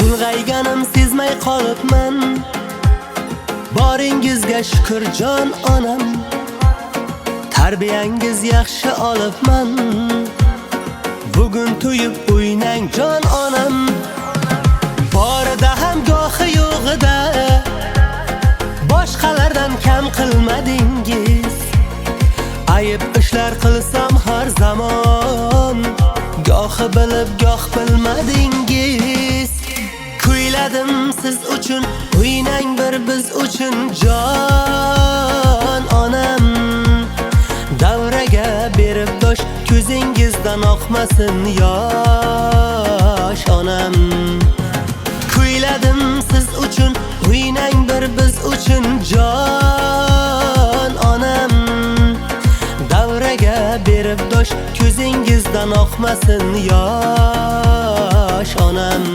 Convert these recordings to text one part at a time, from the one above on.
ulg'ayganim sezmay qolibman. Boringizga shukr jon onam, tarbiyangiz yaxshi olibman. Bugun to'yib o'ynang jon onam, borida ham gohi yo'g'ida boshqalardan kam qilmadingiz. Ayib ishlar qilsam har zamon, gohi bilib goh bilmadingiz. Kuyladim siz uchun, o'ynang bir biz uchun jon onam. Davraga berib dosh, ko'zingizdan oqmasin yosh onam. Kuyladim siz uchun, o'ynang bir biz uchun jon onam. Davraga berib dosh, ko'zingizdan oqmasin yosh onam.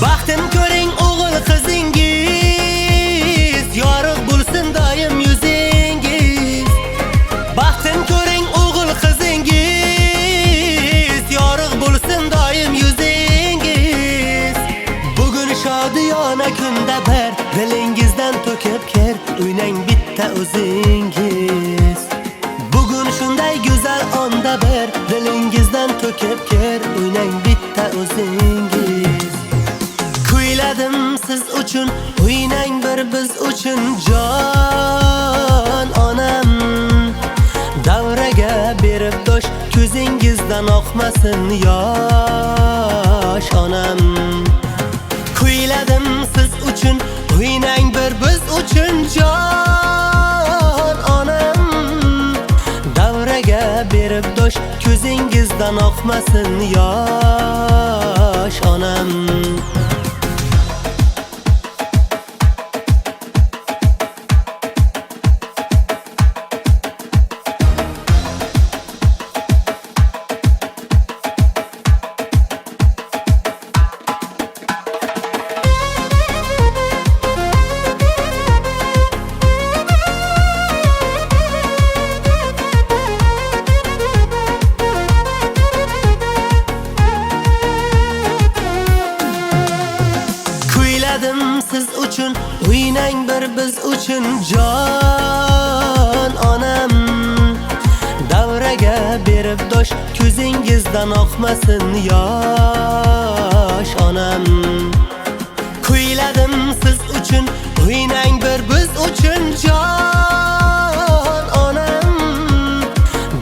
Baxtim ko'ring o'g'il qizingiz, yorug' bo'lsin doim yuzingiz. Baxtim ko'ring o'g'il qizingiz, yorug' bo'lsin doim yuzingiz. Bugun shodiyona kunda bir dilingizdan to'kib ker, o'ynang bitta o'zingiz. Bugun shunday go'zal onda bir dilingizdan to'kib ker, o'ynang bitta o'zingiz. Kuyladim siz uchun, o'ynang bir biz uchun jon onam. Davraga berib dosh, ko'zingizdan oqmasin yosh onam. Kuyladim siz uchun, o'ynang bir biz uchun jon onam. Davraga berib dosh, ko'zingizdan oqmasin yosh onam. Kuyladim siz uchun, o'ynang bir biz uchun jon onam. Davraga berib dosh, ko'zingizdan oqmasin yosh onam. Kuyladim siz uchun, o'ynang bir biz uchun jon onam.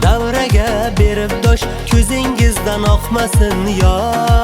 Davraga berib dosh, ko'zingizdan oqmasin yosh